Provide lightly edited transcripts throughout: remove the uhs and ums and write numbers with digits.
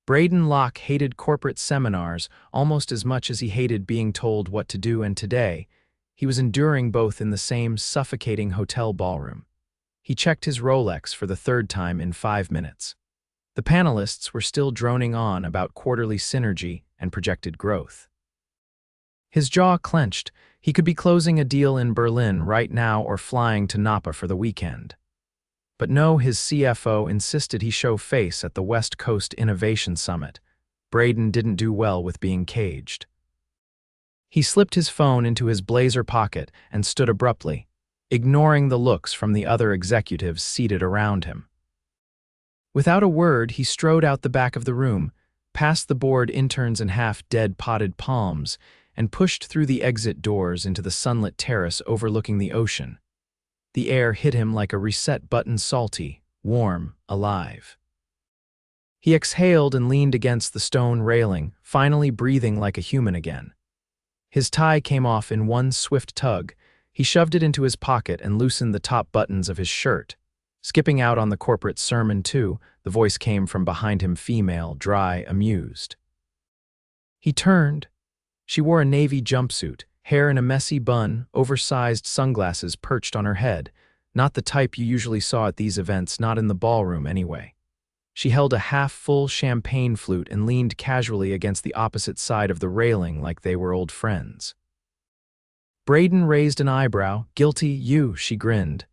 Brayden Locke hated corporate seminars almost as much as he hated being told what to do, and today, he was enduring both in the same suffocating hotel ballroom. He checked his Rolex for the third time in 5 minutes. The panelists were still droning on about quarterly synergy and projected growth. His jaw clenched. He could be closing a deal in Berlin right now or flying to Napa for the weekend. But no, his CFO insisted he show face at the West Coast Innovation Summit. Brayden didn't do well with being caged. He slipped his phone into his blazer pocket and stood abruptly, ignoring the looks from the other executives seated around him. Without a word, he strode out the back of the room, past the bored interns and half-dead potted palms, and pushed through the exit doors into the sunlit terrace overlooking the ocean. The air hit him like a reset button, salty, warm, alive. He exhaled and leaned against the stone railing, finally breathing like a human again. His tie came off in one swift tug. He shoved it into his pocket and loosened the top buttons of his shirt. Skipping out on the corporate sermon too, the voice came from behind him, female, dry, amused. He turned. She wore a navy jumpsuit, hair in a messy bun, oversized sunglasses perched on her head, not the type you usually saw at these events, not in the ballroom anyway. She held a half-full champagne flute and leaned casually against the opposite side of the railing like they were old friends. Brayden raised an eyebrow. Guilty, you, she grinned.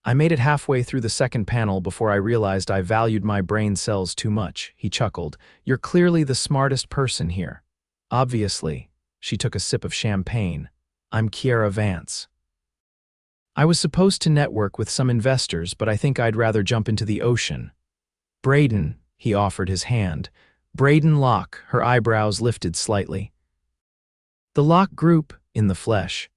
I made it halfway through the second panel before I realized I valued my brain cells too much, he chuckled. You're clearly the smartest person here. Obviously. She took a sip of champagne. I'm Kiera Vance. I was supposed to network with some investors, but I think I'd rather jump into the ocean. Brayden, he offered his hand. Brayden Locke, her eyebrows lifted slightly. The Locke Group, in the flesh.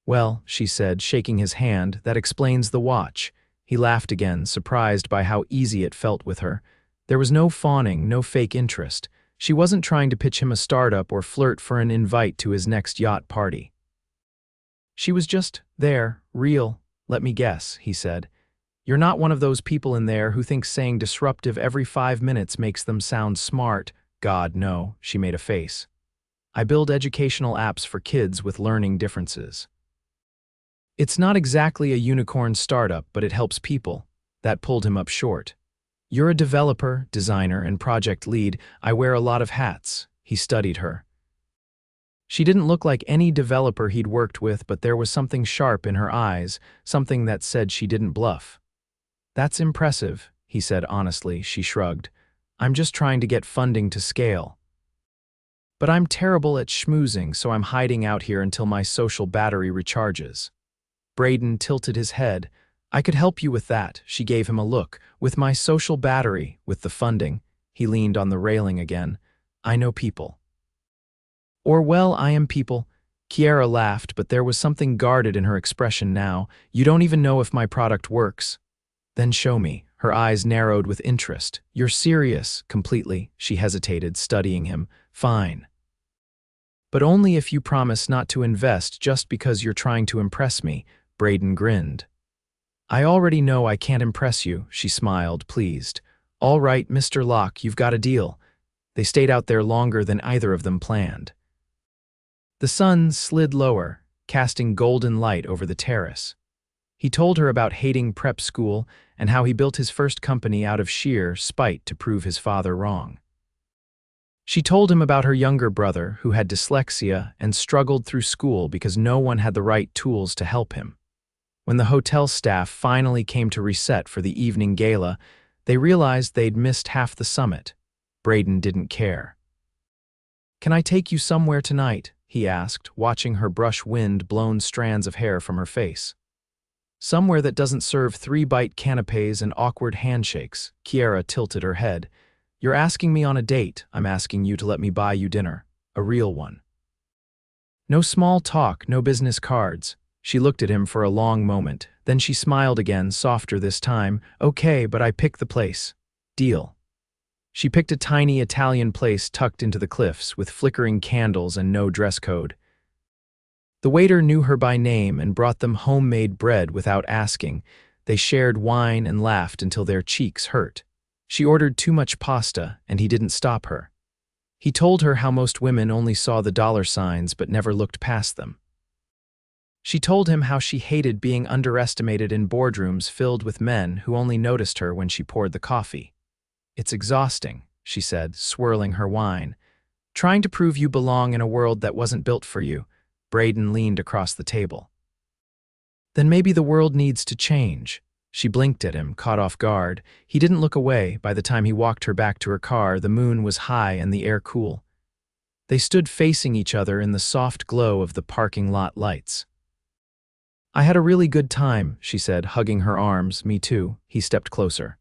Well, she said, shaking his hand, that explains the watch. He laughed again, surprised by how easy it felt with her. There was no fawning, no fake interest. She wasn't trying to pitch him a startup or flirt for an invite to his next yacht party. She was just there, real. Let me guess, he said. You're not one of those people in there who think saying disruptive every 5 minutes makes them sound smart. God, no, she made a face. I build educational apps for kids with learning differences. It's not exactly a unicorn startup, but it helps people. That pulled him up short. You're a developer, designer, and project lead. I wear a lot of hats. He studied her. She didn't look like any developer he'd worked with, but there was something sharp in her eyes, something that said she didn't bluff. That's impressive, he said honestly. She shrugged. I'm just trying to get funding to scale. But I'm terrible at schmoozing, so I'm hiding out here until my social battery recharges. Brayden tilted his head. I could help you with that, she gave him a look. With my social battery, with the funding. He leaned on the railing again. I know people. Or well, I am people. Kiera laughed, but there was something guarded in her expression now. You don't even know if my product works. Then show me. Her eyes narrowed with interest. You're serious, completely. She hesitated, studying him. Fine. But only if you promise not to invest just because you're trying to impress me, Brayden grinned. I already know I can't impress you, she smiled, pleased. All right, Mr. Locke, you've got a deal. They stayed out there longer than either of them planned. The sun slid lower, casting golden light over the terrace. He told her about hating prep school and how he built his first company out of sheer spite to prove his father wrong. She told him about her younger brother who had dyslexia and struggled through school because no one had the right tools to help him. When the hotel staff finally came to reset for the evening gala, they realized they'd missed half the summit. Brayden didn't care. Can I take you somewhere tonight? He asked, watching her brush wind-blown strands of hair from her face. Somewhere that doesn't serve 3-bite canapes and awkward handshakes. Kiera tilted her head. You're asking me on a date. I'm asking you to let me buy you dinner. A real one. No small talk, no business cards. She looked at him for a long moment. Then she smiled again, softer this time. Okay, but I pick the place. Deal. She picked a tiny Italian place tucked into the cliffs with flickering candles and no dress code. The waiter knew her by name and brought them homemade bread without asking. They shared wine and laughed until their cheeks hurt. She ordered too much pasta, and he didn't stop her. He told her how most women only saw the dollar signs but never looked past them. She told him how she hated being underestimated in boardrooms filled with men who only noticed her when she poured the coffee. "It's exhausting," she said, swirling her wine. "Trying to prove you belong in a world that wasn't built for you." Brayden leaned across the table. "Then maybe the world needs to change." She blinked at him, caught off guard. He didn't look away. By the time he walked her back to her car, the moon was high and the air cool. They stood facing each other in the soft glow of the parking lot lights. "I had a really good time," she said, hugging her arms. "Me too." He stepped closer.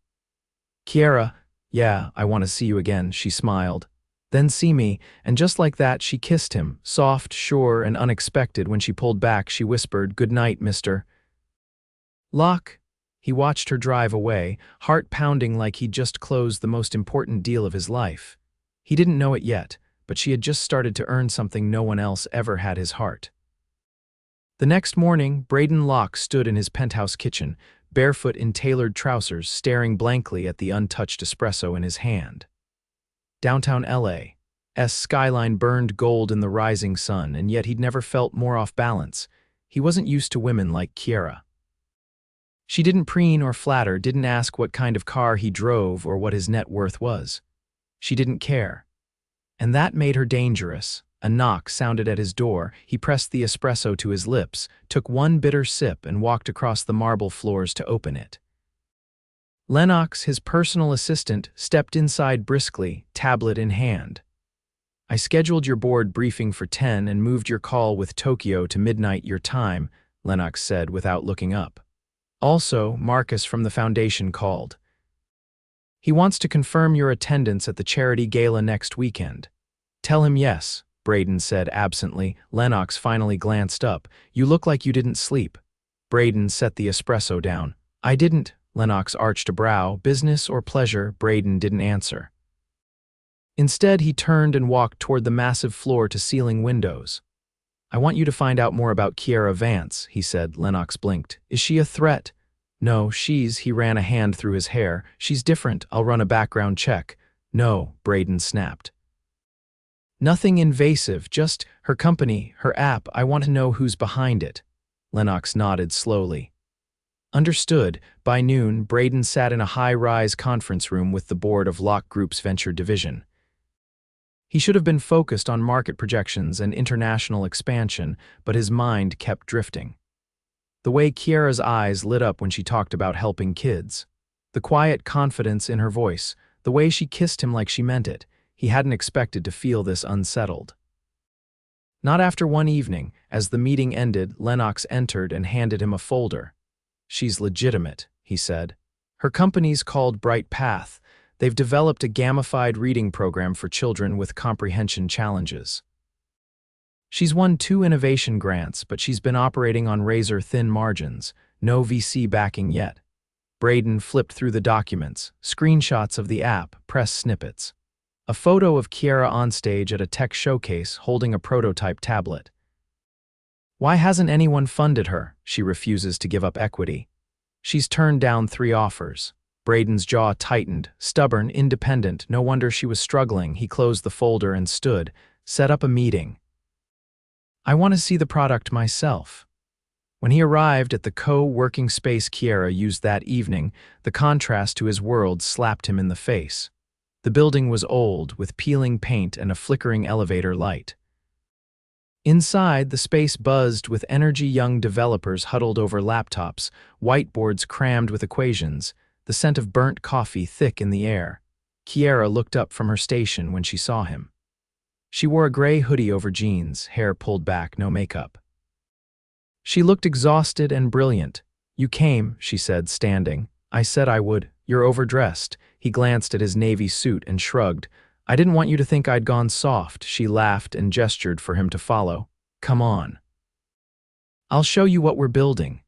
"Kiera, yeah, I want to see you again," she smiled. "Then see me," and just like that she kissed him, soft, sure, and unexpected. When she pulled back, she whispered, "Good night, Mr. Locke." He watched her drive away, heart pounding like he'd just closed the most important deal of his life. He didn't know it yet, but she had just started to earn something no one else ever had: his heart. The next morning, Brayden Locke stood in his penthouse kitchen, barefoot in tailored trousers, staring blankly at the untouched espresso in his hand. Downtown LA's skyline burned gold in the rising sun, and yet he'd never felt more off balance. He wasn't used to women like Kiera. She didn't preen or flatter, didn't ask what kind of car he drove or what his net worth was. She didn't care. And that made her dangerous. A knock sounded at his door. He pressed the espresso to his lips, took one bitter sip, and walked across the marble floors to open it. Lennox, his personal assistant, stepped inside briskly, tablet in hand. "I scheduled your board briefing for 10 and moved your call with Tokyo to midnight your time," Lennox said without looking up. "Also, Marcus from the foundation called. He wants to confirm your attendance at the charity gala next weekend." "Tell him yes," Brayden said absently. Lennox finally glanced up. "You look like you didn't sleep." Brayden set the espresso down. "I didn't." Lennox arched a brow. "Business or pleasure?" Brayden didn't answer. Instead, he turned and walked toward the massive floor-to-ceiling windows. "I want you to find out more about Kiera Vance," he said. Lennox blinked. "Is she a threat?" "No, he ran a hand through his hair. "She's different. I'll run a background check." "No," Brayden snapped. "Nothing invasive, just her company, her app. I want to know who's behind it." Lennox nodded slowly. "Understood." By noon, Brayden sat in a high-rise conference room with the board of Locke Group's venture division. He should have been focused on market projections and international expansion, but his mind kept drifting. The way Kiera's eyes lit up when she talked about helping kids, the quiet confidence in her voice, the way she kissed him like she meant it, he hadn't expected to feel this unsettled. Not after one evening. As the meeting ended, Lennox entered and handed him a folder. "She's legitimate," he said. "Her company's called Bright Path. They've developed a gamified reading program for children with comprehension challenges. She's won 2 innovation grants, but she's been operating on razor-thin margins. No VC backing yet." Brayden flipped through the documents, screenshots of the app, press snippets. A photo of Kiera on stage at a tech showcase holding a prototype tablet. "Why hasn't anyone funded her?" "She refuses to give up equity. She's turned down 3 offers." Brayden's jaw tightened. Stubborn, independent, no wonder she was struggling. He closed the folder and stood. "Set up a meeting. I want to see the product myself." When he arrived at the co-working space Kiera used that evening, the contrast to his world slapped him in the face. The building was old, with peeling paint and a flickering elevator light. Inside, the space buzzed with energy. Young developers huddled over laptops, whiteboards crammed with equations, the scent of burnt coffee thick in the air. Kiera looked up from her station when she saw him. She wore a gray hoodie over jeans, hair pulled back, no makeup. She looked exhausted and brilliant. "You came," she said, standing. "I said I would. You're overdressed." He glanced at his navy suit and shrugged. "I didn't want you to think I'd gone soft." She laughed and gestured for him to follow. "Come on. I'll show you what we're building."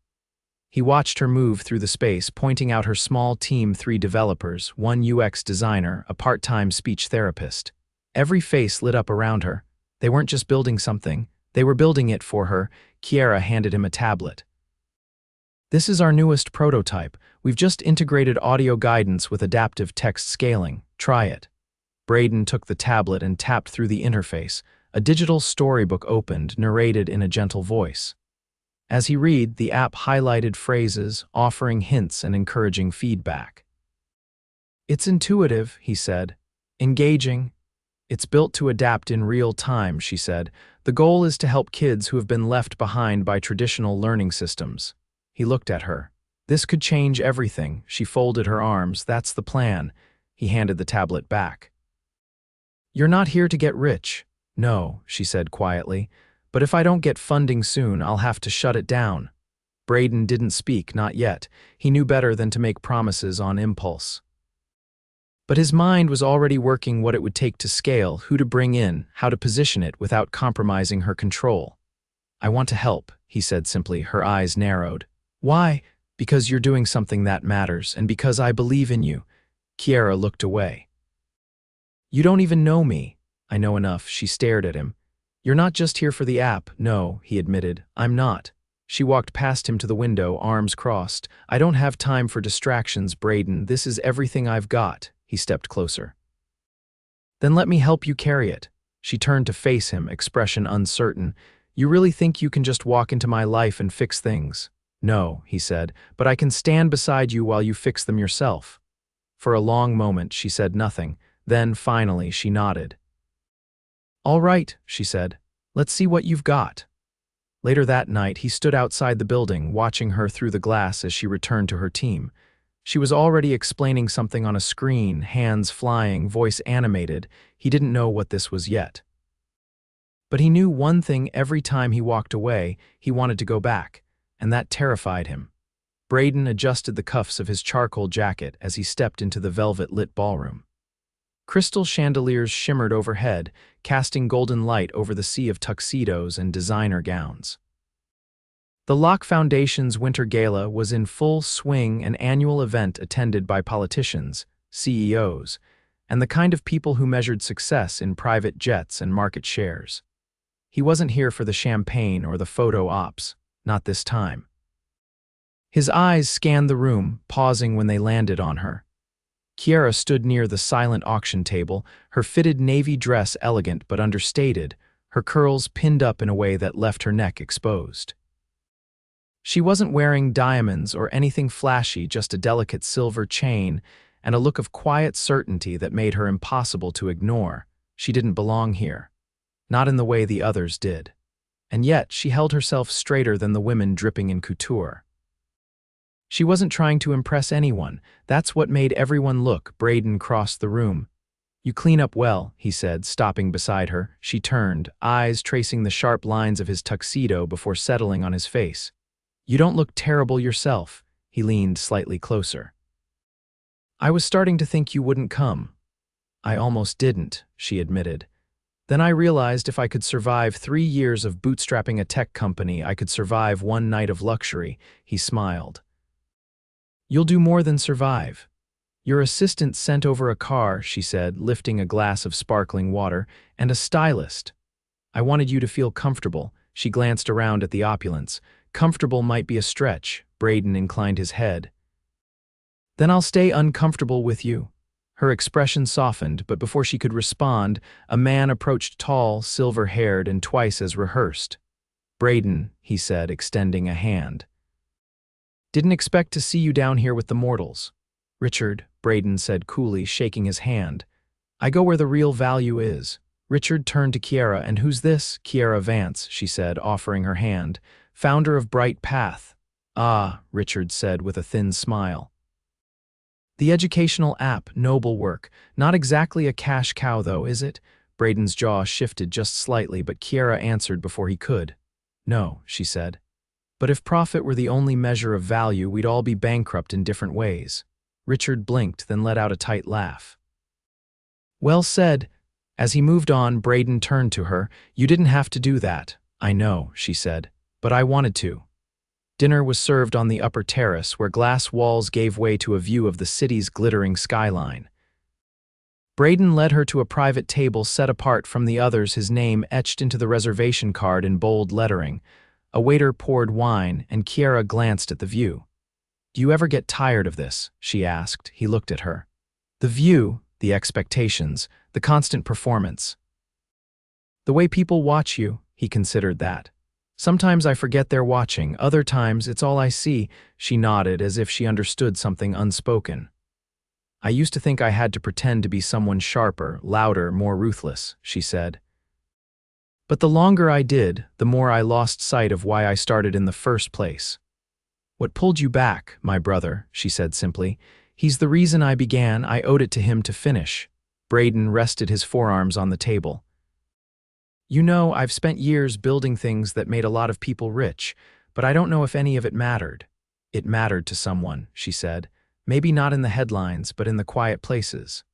He watched her move through the space, pointing out her small team: 3 developers, 1 UX designer, a part-time speech therapist. Every face lit up around her. They weren't just building something, they were building it for her. Kiera handed him a tablet. This is our newest prototype. We've just integrated audio guidance with adaptive text scaling. Try it. Brayden took the tablet and tapped through the interface. A digital storybook opened, narrated in a gentle voice. As he read, the app highlighted phrases, offering hints and encouraging feedback. It's intuitive, he said. Engaging. It's built to adapt in real time, she said. The goal is to help kids who have been left behind by traditional learning systems. He looked at her. This could change everything. She folded her arms. That's the plan. He handed the tablet back. You're not here to get rich. No, she said quietly. But if I don't get funding soon, I'll have to shut it down. Brayden didn't speak, not yet. He knew better than to make promises on impulse. But his mind was already working what it would take to scale, who to bring in, how to position it without compromising her control. I want to help, he said simply, her eyes narrowed. Why? Because you're doing something that matters, and because I believe in you. Kiera looked away. You don't even know me. I know enough, she stared at him. You're not just here for the app. No, he admitted. I'm not. She walked past him to the window, arms crossed. I don't have time for distractions, Brayden. This is everything I've got. He stepped closer. Then let me help you carry it. She turned to face him, expression uncertain. You really think you can just walk into my life and fix things? No, he said, but I can stand beside you while you fix them yourself. For a long moment, she said nothing. Then, finally, she nodded. All right, she said. Let's see what you've got. Later that night, he stood outside the building, watching her through the glass as she returned to her team. She was already explaining something on a screen, hands flying, voice animated. He didn't know what this was yet. But he knew one thing: every time he walked away, he wanted to go back, and that terrified him. Brayden adjusted the cuffs of his charcoal jacket as he stepped into the velvet-lit ballroom. Crystal chandeliers shimmered overhead, casting golden light over the sea of tuxedos and designer gowns. The Locke Foundation's Winter Gala was in full swing, an annual event attended by politicians, CEOs, and the kind of people who measured success in private jets and market shares. He wasn't here for the champagne or the photo ops, not this time. His eyes scanned the room, pausing when they landed on her. Kiera stood near the silent auction table, her fitted navy dress elegant but understated, her curls pinned up in a way that left her neck exposed. She wasn't wearing diamonds or anything flashy, just a delicate silver chain and a look of quiet certainty that made her impossible to ignore. She didn't belong here, not in the way the others did. And yet she held herself straighter than the women dripping in couture. She wasn't trying to impress anyone. That's what made everyone look. Brayden crossed the room. You clean up well, he said, stopping beside her. She turned, eyes tracing the sharp lines of his tuxedo before settling on his face. You don't look terrible yourself. He leaned slightly closer. I was starting to think you wouldn't come. I almost didn't, she admitted. Then I realized if I could survive 3 years of bootstrapping a tech company, I could survive one night of luxury. He smiled. You'll do more than survive. Your assistant sent over a car, she said, lifting a glass of sparkling water, and a stylist. I wanted you to feel comfortable. She glanced around at the opulence. Comfortable might be a stretch. Brayden inclined his head. Then I'll stay uncomfortable with you. Her expression softened, but before she could respond, a man approached, tall, silver-haired, and twice as rehearsed. Brayden, he said, extending a hand. Didn't expect to see you down here with the mortals. Richard, Brayden said coolly, shaking his hand. I go where the real value is. Richard turned to Kiera. And who's this? Kiera Vance, she said, offering her hand. Founder of Bright Path. Ah, Richard said with a thin smile. The educational app, noble work. Not exactly a cash cow though, is it? Brayden's jaw shifted just slightly, but Kiera answered before he could. No, she said. But if profit were the only measure of value, we'd all be bankrupt in different ways. Richard blinked, then let out a tight laugh. Well said. As he moved on, Brayden turned to her. You didn't have to do that. I know, she said. But I wanted to. Dinner was served on the upper terrace, where glass walls gave way to a view of the city's glittering skyline. Brayden led her to a private table set apart from the others, his name etched into the reservation card in bold lettering. A waiter poured wine, and Kiera glanced at the view. "Do you ever get tired of this?" she asked. He looked at her. "The view, the expectations, the constant performance. The way people watch you," he considered that. "Sometimes I forget they're watching, other times it's all I see." She nodded as if she understood something unspoken. "I used to think I had to pretend to be someone sharper, louder, more ruthless," she said. "But the longer I did, the more I lost sight of why I started in the first place." "What pulled you back, my brother?" she said simply. "He's the reason I began. I owed it to him to finish." Brayden rested his forearms on the table. "You know, I've spent years building things that made a lot of people rich, but I don't know if any of it mattered." "It mattered to someone," she said. "Maybe not in the headlines, but in the quiet places."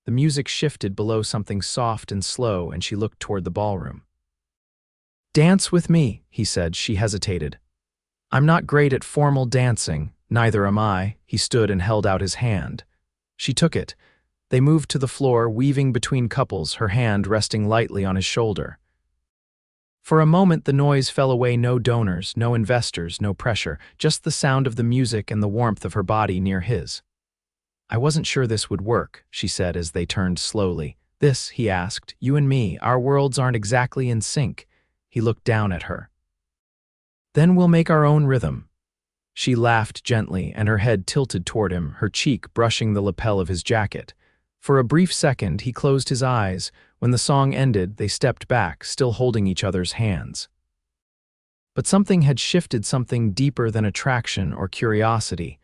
The music shifted below something soft and slow, and she looked toward the ballroom. "Dance with me," he said. She hesitated. "I'm not great at formal dancing." "Neither am I." He stood and held out his hand. She took it. They moved to the floor, weaving between couples, her hand resting lightly on his shoulder. For a moment the noise fell away. No donors, no investors, no pressure, just the sound of the music and the warmth of her body near his. "I wasn't sure this would work," she said as they turned slowly. "This," he asked, "you and me, our worlds aren't exactly in sync." He looked down at her. "Then we'll make our own rhythm." She laughed gently, and her head tilted toward him, her cheek brushing the lapel of his jacket. For a brief second, he closed his eyes. When the song ended, they stepped back, still holding each other's hands. But something had shifted, something deeper than attraction or curiosity.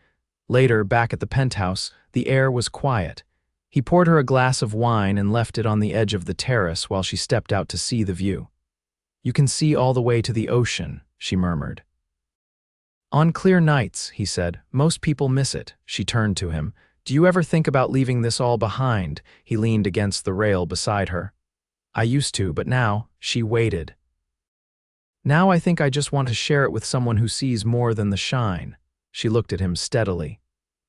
Later, back at the penthouse, the air was quiet. He poured her a glass of wine and left it on the edge of the terrace while she stepped out to see the view. "You can see all the way to the ocean," she murmured. "On clear nights," he said. "Most people miss it." She turned to him. "Do you ever think about leaving this all behind?" He leaned against the rail beside her. "I used to, but now," she waited. "Now I think I just want to share it with someone who sees more than the shine." She looked at him steadily.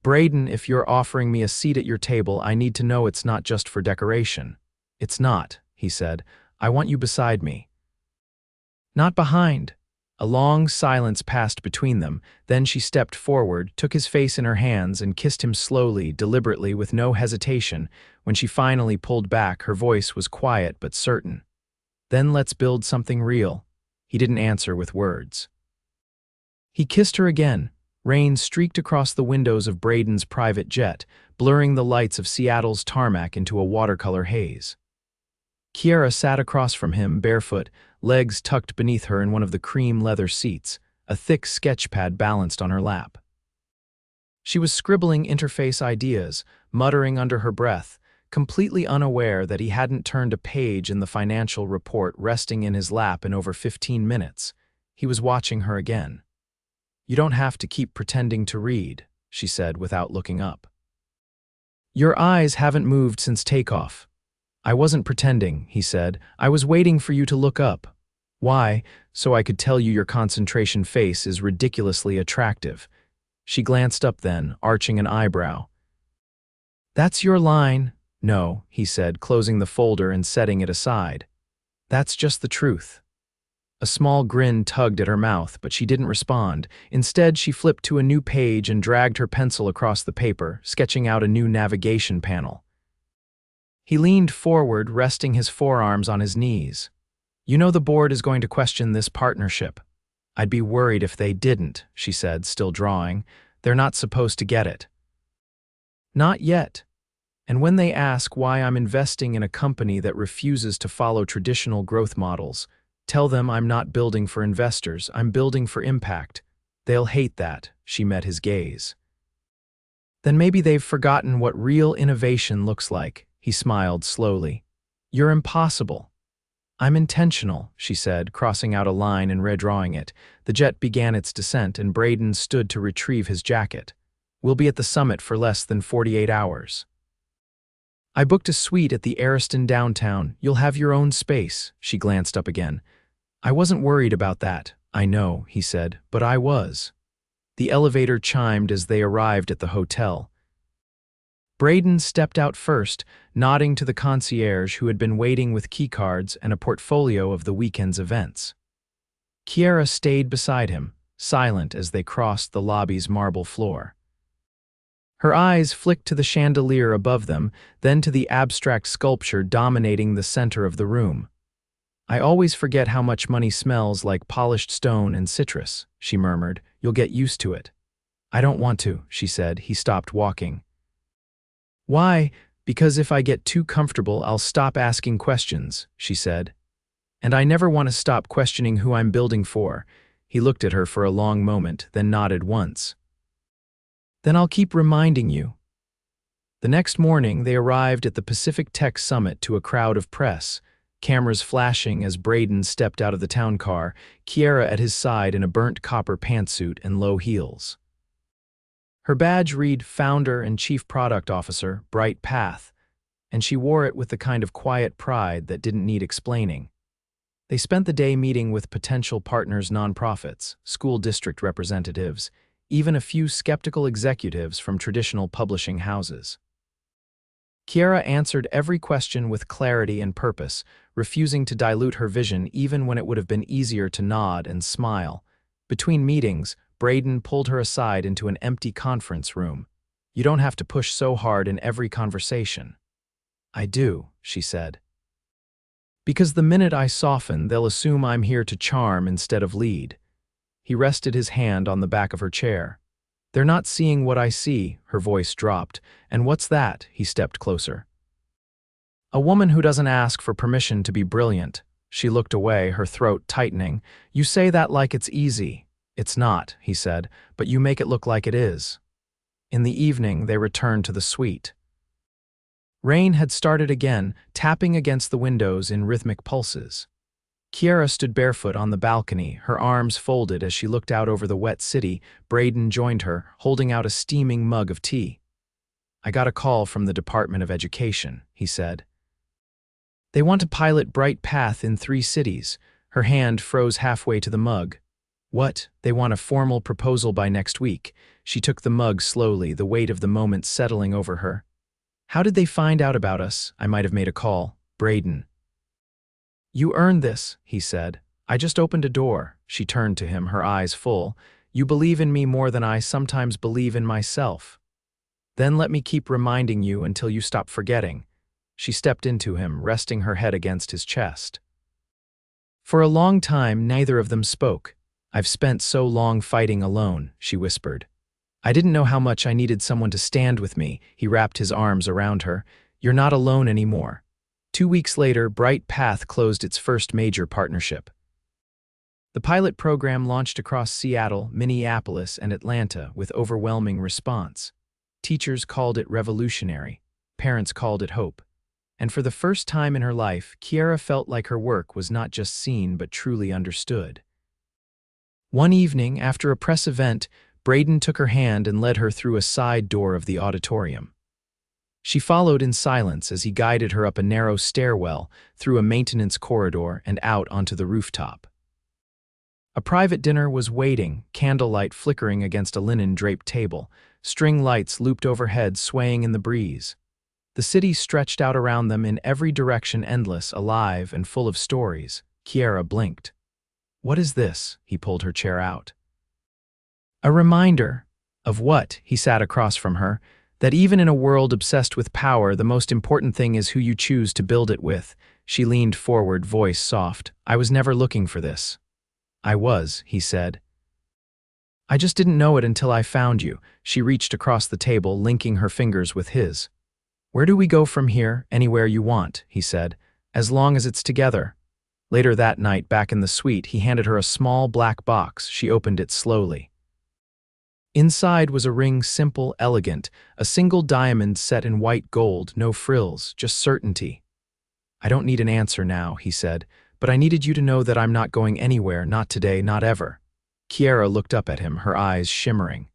"Brayden, if you're offering me a seat at your table, I need to know it's not just for decoration." "It's not," he said. "I want you beside me." "Not behind." A long silence passed between them. Then she stepped forward, took his face in her hands, and kissed him slowly, deliberately, with no hesitation. When she finally pulled back, her voice was quiet but certain. "Then let's build something real." He didn't answer with words. He kissed her again. Rain streaked across the windows of Brayden's private jet, blurring the lights of Seattle's tarmac into a watercolor haze. Kiera sat across from him, barefoot, legs tucked beneath her in one of the cream leather seats, a thick sketch pad balanced on her lap. She was scribbling interface ideas, muttering under her breath, completely unaware that he hadn't turned a page in the financial report resting in his lap in over 15 minutes. He was watching her again. "You don't have to keep pretending to read," she said without looking up. "Your eyes haven't moved since takeoff." "I wasn't pretending," he said. "I was waiting for you to look up." "Why?" "So I could tell you your concentration face is ridiculously attractive." She glanced up then, arching an eyebrow. "That's your line." "No," he said, closing the folder and setting it aside. "That's just the truth." A small grin tugged at her mouth, but she didn't respond. Instead, she flipped to a new page and dragged her pencil across the paper, sketching out a new navigation panel. He leaned forward, resting his forearms on his knees. "You know the board is going to question this partnership." "I'd be worried if they didn't," she said, still drawing. "They're not supposed to get it." "Not yet. And when they ask why I'm investing in a company that refuses to follow traditional growth models, tell them I'm not building for investors, I'm building for impact. They'll hate that." She met his gaze. "Then maybe they've forgotten what real innovation looks like." He smiled slowly. "You're impossible." "I'm intentional," she said, crossing out a line and redrawing it. The jet began its descent, and Brayden stood to retrieve his jacket. "We'll be at the summit for less than 48 hours. I booked a suite at the Ariston downtown. You'll have your own space." She glanced up again. "I wasn't worried about that." "I know," he said, "but I was." The elevator chimed as they arrived at the hotel. Brayden stepped out first, nodding to the concierge who had been waiting with keycards and a portfolio of the weekend's events. Kiera stayed beside him, silent as they crossed the lobby's marble floor. Her eyes flicked to the chandelier above them, then to the abstract sculpture dominating the center of the room. "I always forget how much money smells like polished stone and citrus," she murmured. "You'll get used to it." "I don't want to," she said. He stopped walking. "Why? Because if I get too comfortable, I'll stop asking questions," she said. "And I never want to stop questioning who I'm building for." He looked at her for a long moment, then nodded once. "Then I'll keep reminding you." The next morning, they arrived at the Pacific Tech Summit to a crowd of press, cameras flashing as Brayden stepped out of the town car, Kiera at his side in a burnt copper pantsuit and low heels. Her badge read Founder and Chief Product Officer, Bright Path, and she wore it with the kind of quiet pride that didn't need explaining. They spent the day meeting with potential partners, nonprofits, school district representatives, even a few skeptical executives from traditional publishing houses. Kiera answered every question with clarity and purpose, refusing to dilute her vision even when it would have been easier to nod and smile. Between meetings, Brayden pulled her aside into an empty conference room. "You don't have to push so hard in every conversation." "I do," she said. "Because the minute I soften, they'll assume I'm here to charm instead of lead." He rested his hand on the back of her chair. "They're not seeing what I see," her voice dropped. "And what's that?" He stepped closer. "A woman who doesn't ask for permission to be brilliant." She looked away, her throat tightening. "You say that like it's easy." "It's not," he said, "but you make it look like it is." In the evening, they returned to the suite. Rain had started again, tapping against the windows in rhythmic pulses. Kiera stood barefoot on the balcony, her arms folded as she looked out over the wet city. Brayden joined her, holding out a steaming mug of tea. "I got a call from the Department of Education," he said. "They want to pilot Bright Path in 3 cities." Her hand froze halfway to the mug. "What? They want a formal proposal by next week." She took the mug slowly, the weight of the moment settling over her. "How did they find out about us?" "I might have made a call." "Brayden." "You earned this," he said. "I just opened a door." She turned to him, her eyes full. "You believe in me more than I sometimes believe in myself. Then let me keep reminding you until you stop forgetting." She stepped into him, resting her head against his chest. For a long time, neither of them spoke. "I've spent so long fighting alone," she whispered. "I didn't know how much I needed someone to stand with me." He wrapped his arms around her. "You're not alone anymore." 2 weeks later, Bright Path closed its first major partnership. The pilot program launched across Seattle, Minneapolis, and Atlanta with overwhelming response. Teachers called it revolutionary. Parents called it hope. And for the first time in her life, Kiera felt like her work was not just seen but truly understood. One evening, after a press event, Brayden took her hand and led her through a side door of the auditorium. She followed in silence as he guided her up a narrow stairwell, through a maintenance corridor, and out onto the rooftop. A private dinner was waiting, candlelight flickering against a linen-draped table, string lights looped overhead swaying in the breeze. The city stretched out around them in every direction, endless, alive, and full of stories. Kiera blinked. "What is this?" He pulled her chair out. "A reminder." "Of what?" He sat across from her. "That even in a world obsessed with power, the most important thing is who you choose to build it with." She leaned forward, voice soft. "I was never looking for this." "I was," he said. "I just didn't know it until I found you." She reached across the table, linking her fingers with his. "Where do we go from here?" "Anywhere you want," he said, "as long as it's together." Later that night, back in the suite, he handed her a small black box. She opened it slowly. Inside was a ring, simple, elegant, a single diamond set in white gold, no frills, just certainty. "I don't need an answer now," he said, "but I needed you to know that I'm not going anywhere, not today, not ever." Kiera looked up at him, her eyes shimmering.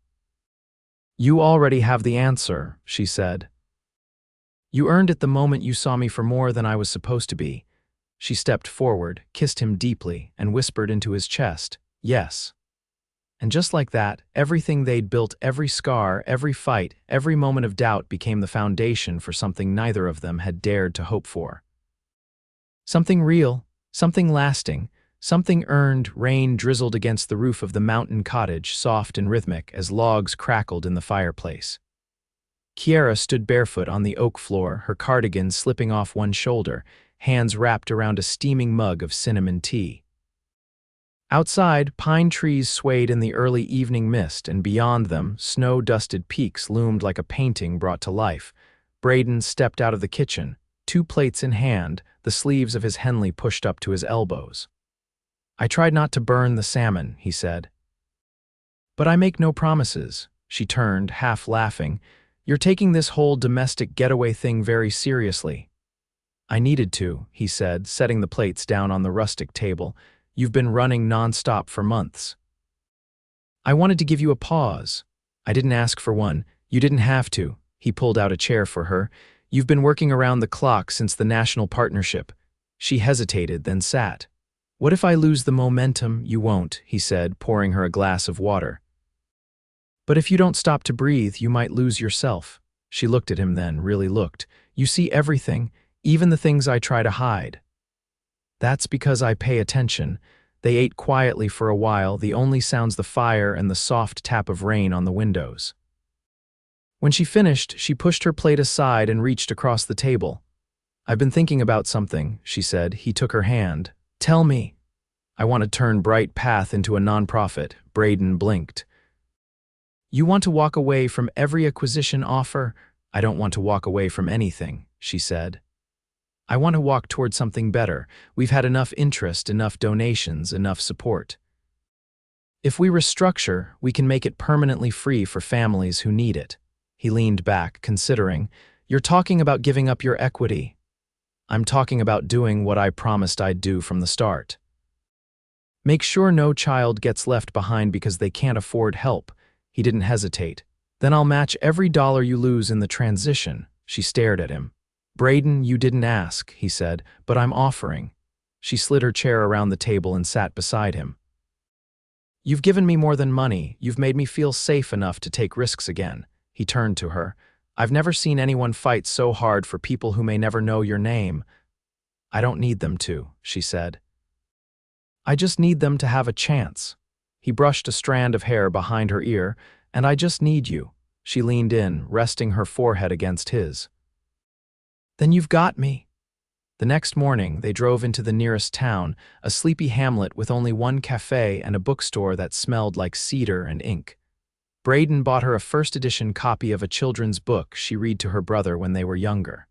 "You already have the answer," she said. "You earned it the moment you saw me for more than I was supposed to be." She stepped forward, kissed him deeply, and whispered into his chest, "Yes." And just like that, everything they'd built, every scar, every fight, every moment of doubt became the foundation for something neither of them had dared to hope for. Something real, something lasting, Something earned rain drizzled against the roof of the mountain cottage, soft and rhythmic as logs crackled in the fireplace. Kiera stood barefoot on the oak floor, her cardigan slipping off one shoulder, hands wrapped around a steaming mug of cinnamon tea. Outside, pine trees swayed in the early evening mist, and beyond them, snow-dusted peaks loomed like a painting brought to life. Brayden stepped out of the kitchen, 2 plates in hand, the sleeves of his Henley pushed up to his elbows. "I tried not to burn the salmon," he said. "But I make no promises," she turned, half laughing. "You're taking this whole domestic getaway thing very seriously." "I needed to," he said, setting the plates down on the rustic table. "You've been running non-stop for months." "I wanted to give you a pause. I didn't ask for one. You didn't have to." He pulled out a chair for her. "You've been working around the clock since the national partnership." She hesitated, then sat. "What if I lose the momentum?" "You won't," he said, pouring her a glass of water. "But if you don't stop to breathe, you might lose yourself." She looked at him then, really looked. "You see everything, even the things I try to hide." "That's because I pay attention." They ate quietly for a while, the only sounds the fire and the soft tap of rain on the windows. When she finished, she pushed her plate aside and reached across the table. "I've been thinking about something," she said. He took her hand. "Tell me." "I want to turn Bright Path into a nonprofit." Brayden blinked. "You want to walk away from every acquisition offer?" "I don't want to walk away from anything," she said. "I want to walk toward something better. We've had enough interest, enough donations, enough support. If we restructure, we can make it permanently free for families who need it." He leaned back, considering. "You're talking about giving up your equity." "I'm talking about doing what I promised I'd do from the start. Make sure no child gets left behind because they can't afford help." He didn't hesitate. "Then I'll match every dollar you lose in the transition." She stared at him. "Brayden, you didn't ask," he said, "but I'm offering." She slid her chair around the table and sat beside him. "You've given me more than money. You've made me feel safe enough to take risks again." He turned to her. "I've never seen anyone fight so hard for people who may never know your name." "I don't need them to," she said. "I just need them to have a chance." He brushed a strand of hair behind her ear. "And I just need you." She leaned in, resting her forehead against his. "Then you've got me." The next morning, they drove into the nearest town, a sleepy hamlet with only one cafe and a bookstore that smelled like cedar and ink. Brayden bought her a first-edition copy of a children's book she'd read to her brother when they were younger.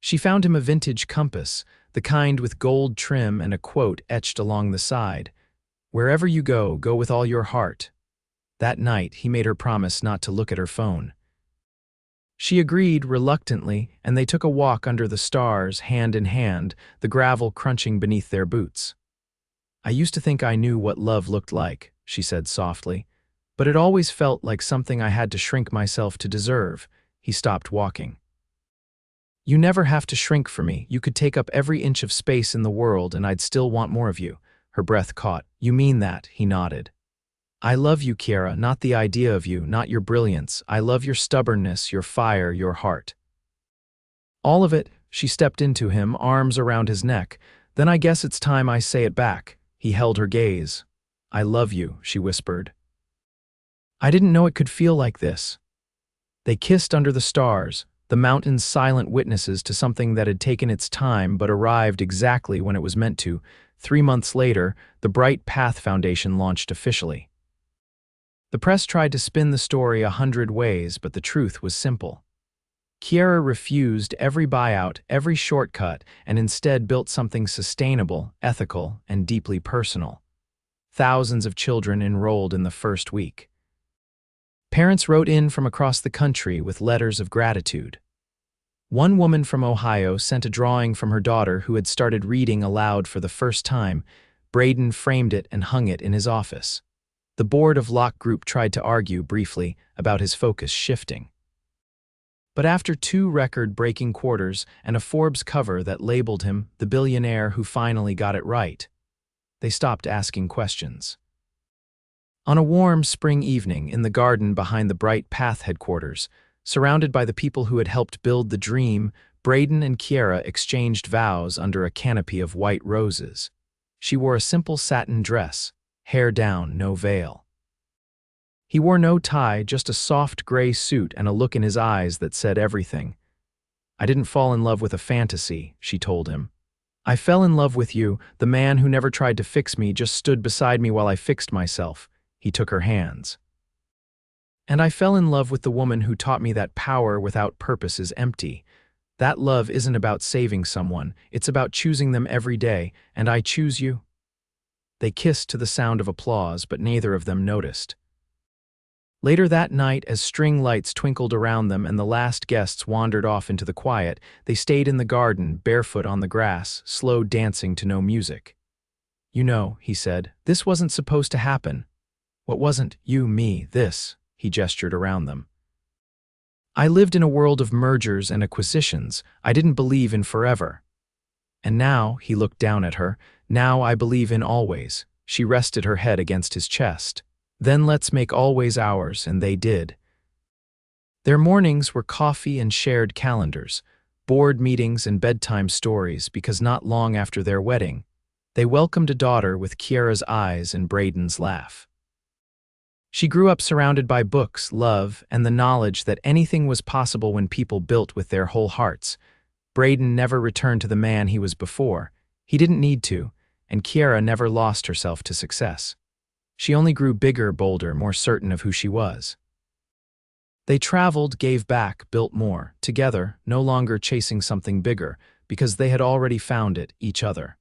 She found him a vintage compass, the kind with gold trim and a quote etched along the side. "Wherever you go, go with all your heart." That night, he made her promise not to look at her phone. She agreed reluctantly, and they took a walk under the stars, hand in hand, the gravel crunching beneath their boots. "I used to think I knew what love looked like," she said softly, "but it always felt like something I had to shrink myself to deserve." He stopped walking. "You never have to shrink for me. You could take up every inch of space in the world and I'd still want more of you." Her breath caught. "You mean that?" He nodded. "I love you, Kiera, not the idea of you, not your brilliance. I love your stubbornness, your fire, your heart." "All of it." She stepped into him, arms around his neck. "Then I guess it's time I say it back." He held her gaze. "I love you," she whispered. "I didn't know it could feel like this." They kissed under the stars, the mountains silent witnesses to something that had taken its time but arrived exactly when it was meant to. 3 months later, the Bright Path Foundation launched officially. The press tried to spin the story 100 ways, but the truth was simple. Kiera refused every buyout, every shortcut, and instead built something sustainable, ethical, and deeply personal. Thousands of children enrolled in the first week. Parents wrote in from across the country with letters of gratitude. One woman from Ohio sent a drawing from her daughter who had started reading aloud for the first time. Brayden framed it and hung it in his office. The board of Locke Group tried to argue briefly about his focus shifting. But after 2 record-breaking quarters and a Forbes cover that labeled him the billionaire who finally got it right, they stopped asking questions. On a warm spring evening in the garden behind the Bright Path headquarters, surrounded by the people who had helped build the dream, Brayden and Kiera exchanged vows under a canopy of white roses. She wore a simple satin dress, hair down, no veil. He wore no tie, just a soft gray suit and a look in his eyes that said everything. "I didn't fall in love with a fantasy," she told him. "I fell in love with you, the man who never tried to fix me, just stood beside me while I fixed myself." He took her hands. "And I fell in love with the woman who taught me that power without purpose is empty. That love isn't about saving someone, it's about choosing them every day, and I choose you." They kissed to the sound of applause, but neither of them noticed. Later that night, as string lights twinkled around them and the last guests wandered off into the quiet, they stayed in the garden, barefoot on the grass, slow dancing to no music. "You know," he said, "this wasn't supposed to happen." "What wasn't? You, me, this," he gestured around them. "I lived in a world of mergers and acquisitions. I didn't believe in forever. And now," he looked down at her, "now I believe in always." She rested her head against his chest. "Then let's make always ours," and they did. Their mornings were coffee and shared calendars, board meetings and bedtime stories, because not long after their wedding, they welcomed a daughter with Kiera's eyes and Brayden's laugh. She grew up surrounded by books, love, and the knowledge that anything was possible when people built with their whole hearts. Brayden never returned to the man he was before. He didn't need to, and Kiera never lost herself to success. She only grew bigger, bolder, more certain of who she was. They traveled, gave back, built more, together, no longer chasing something bigger, because they had already found it, each other.